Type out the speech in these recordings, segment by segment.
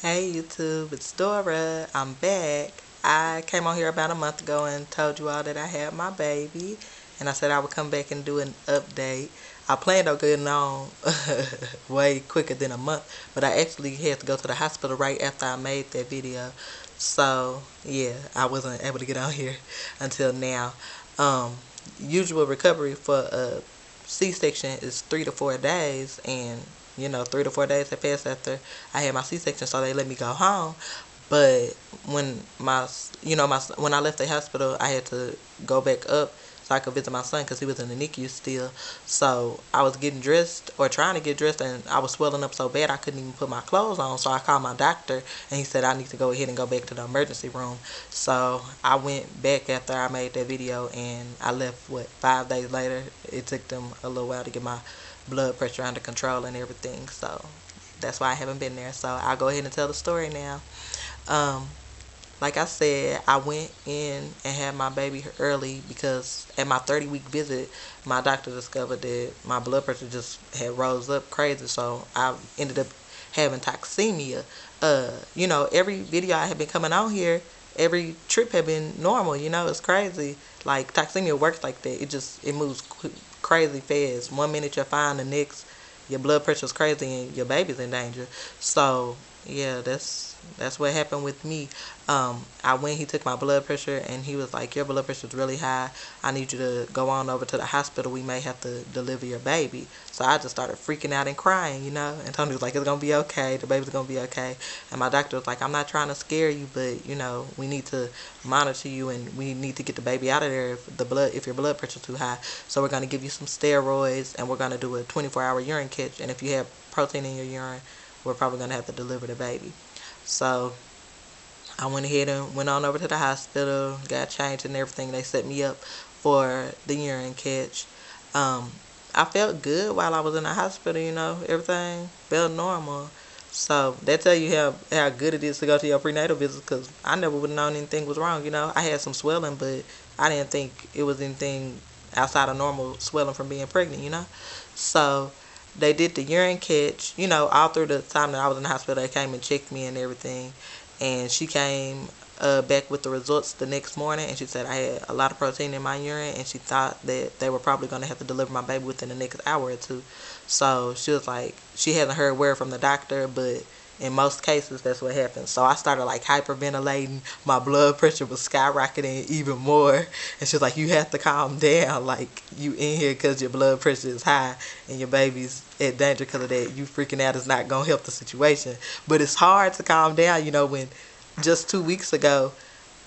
Hey YouTube, it's Dora. I'm back. I came on here about a month ago and told you all that I had my baby, and I said I would come back and do an update. I planned on getting on way quicker than a month, but I actually had to go to the hospital right after I made that video. So yeah, I wasn't able to get on here until now. Um, Usual recovery for a C-section is 3 to 4 days, and 3 to 4 days had passed after I had my C-section, so they let me go home. But when when I left the hospital, I had to go back up so I could visit my son because he was in the NICU still. So I was getting dressed or trying to get dressed, and I was swelling up so bad I couldn't even put my clothes on. So I called my doctor, and he said I need to go ahead and go back to the emergency room. So I went back after I made that video, and I left 5 days later. It took them a little while to get my blood pressure under control and everything. So that's why I haven't been there. So I'll go ahead and tell the story now. Um, like I said, I went in and had my baby early because at my 30-week visit, my doctor discovered that my blood pressure just had rose up crazy. So I ended up having toxemia. Every video I had been coming on here, every trip had been normal. It's crazy. Like toxemia works like that. It moves crazy fast. 1 minute you're fine, the next your blood pressure's crazy and your baby's in danger. So yeah, that's what happened with me. I went, he took my blood pressure, and he was like, your blood pressure's really high. I need you to go on over to the hospital. We may have to deliver your baby. So I just started freaking out and crying, and Tony was like, it's going to be okay. The baby's going to be okay. And my doctor was like, I'm not trying to scare you, but, we need to monitor you, and we need to get the baby out of there if your blood pressure's too high. So we're going to give you some steroids, and we're going to do a 24-hour urine catch. And if you have protein in your urine, we're probably going to have to deliver the baby. So I went ahead and went on over to the hospital, got changed and everything. They set me up for the urine catch. I felt good while I was in the hospital, everything felt normal. So that tell you how good it is to go to your prenatal visit, because I never would have known anything was wrong. I had some swelling, but I didn't think it was anything outside of normal swelling from being pregnant. So they did the urine catch, all through the time that I was in the hospital. They came and checked me and everything. And she came back with the results the next morning, and she said I had a lot of protein in my urine, and she thought that they were probably going to have to deliver my baby within the next hour or two. So she was like, she hasn't heard word from the doctor, but in most cases that's what happens. So I started like hyperventilating. My blood pressure was skyrocketing even more, and she was like, you have to calm down, like you in here because your blood pressure is high and your baby's at danger because of that. You freaking out is not gonna help the situation. But it's hard to calm down, when just 2 weeks ago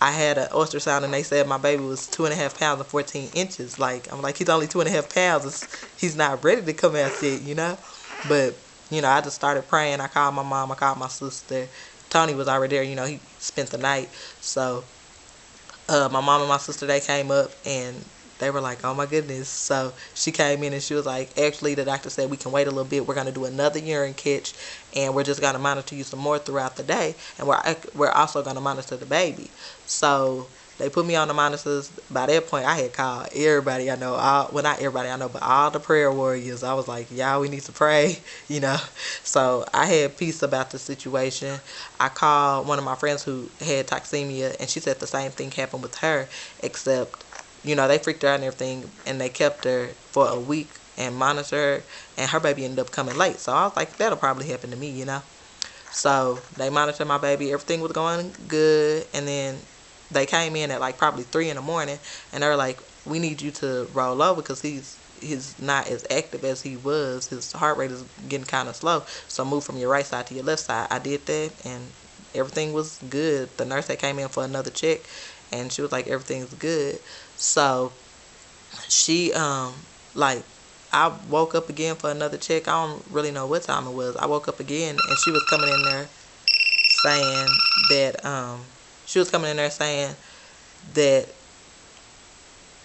I had an ultrasound and they said my baby was 2.5 pounds and 14 inches. Like, I'm like, he's only 2.5 pounds. He's not ready to come out yet, But I just started praying. I called my mom. I called my sister. Tony was already there. He spent the night. So my mom and my sister, they came up, and they were like, oh my goodness. So she came in and she was like, actually, the doctor said we can wait a little bit. We're going to do another urine catch, and we're just going to monitor you some more throughout the day. And we're also going to monitor the baby. So they put me on the monitors. By that point, I had called everybody I know. Not everybody I know, but all the prayer warriors. I was like, y'all, we need to pray, So I had peace about the situation. I called one of my friends who had toxemia, and she said the same thing happened with her, except, they freaked her out and everything, and they kept her for a week and monitored her, and her baby ended up coming late. So I was like, that'll probably happen to me, So they monitored my baby. Everything was going good, and then they came in at like probably 3 in the morning, and they're like, we need you to roll over because he's not as active as he was. His heart rate is getting kind of slow, so move from your right side to your left side. I did that, and everything was good. The nurse that came in for another check, and she was like, everything's good. So she like, I woke up again for another check. I don't really know what time it was. I woke up again, and she was coming in there saying that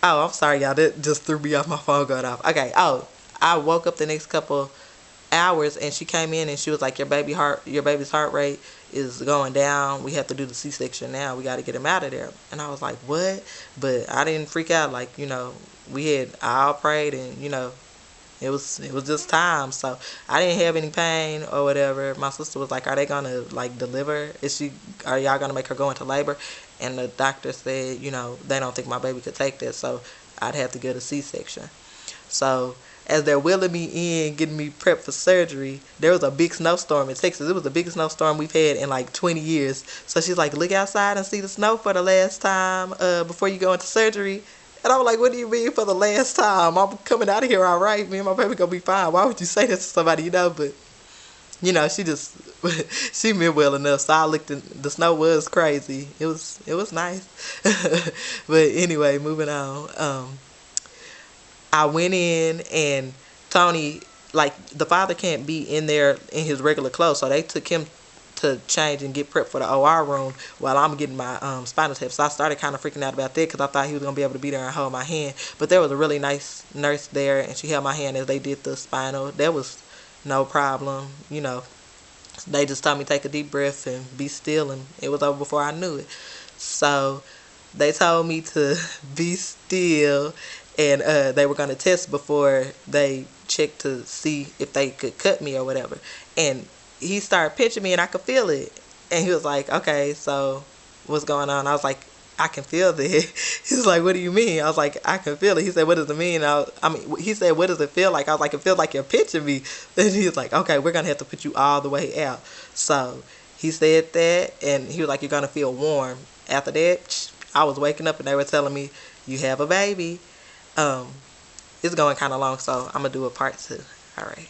oh, I'm sorry, y'all, that just threw me off. My phone going off. Okay. I woke up the next couple hours, and she came in and she was like, your baby's heart rate is going down. We have to do the C-section now. We got to get him out of there. And I was like, what? But I didn't freak out. Like, we had all prayed, and It was just time. So I didn't have any pain or whatever. My sister was like, "Are they gonna like deliver? Are y'all gonna make her go into labor?" And the doctor said, they don't think my baby could take that, so I'd have to get a C-section. So as they're wheeling me in, getting me prepped for surgery, there was a big snowstorm in Texas. It was the biggest snowstorm we've had in like 20 years. So she's like, look outside and see the snow for the last time before you go into surgery. And I was like, what do you mean for the last time? I'm coming out of here all right. Me and my baby gonna be fine. Why would you say that to somebody you know? But, she just, she meant well enough. So I looked, and the snow was crazy. It was nice. But anyway, moving on. I went in, and Tony, like, the father can't be in there in his regular clothes, so they took him to change and get prepped for the OR room while I'm getting my spinal tap. So I started kind of freaking out about that because I thought he was going to be able to be there and hold my hand. But there was a really nice nurse there, and she held my hand as they did the spinal. There was no problem, They just told me take a deep breath and be still, and it was over before I knew it. So they told me to be still, and they were going to test before they checked to see if they could cut me or whatever. And he started pinching me, and I could feel it. And he was like, okay, so what's going on? I was like, I can feel that. He was like, what do you mean? I was like, I can feel it. He said, what does it mean? He said, what does it feel like? I was like, it feels like you're pinching me. Then he was like, okay, we're going to have to put you all the way out. So he said that, and he was like, you're going to feel warm. After that, I was waking up, and they were telling me, you have a baby. It's going kind of long, so I'm going to do a part 2. All right.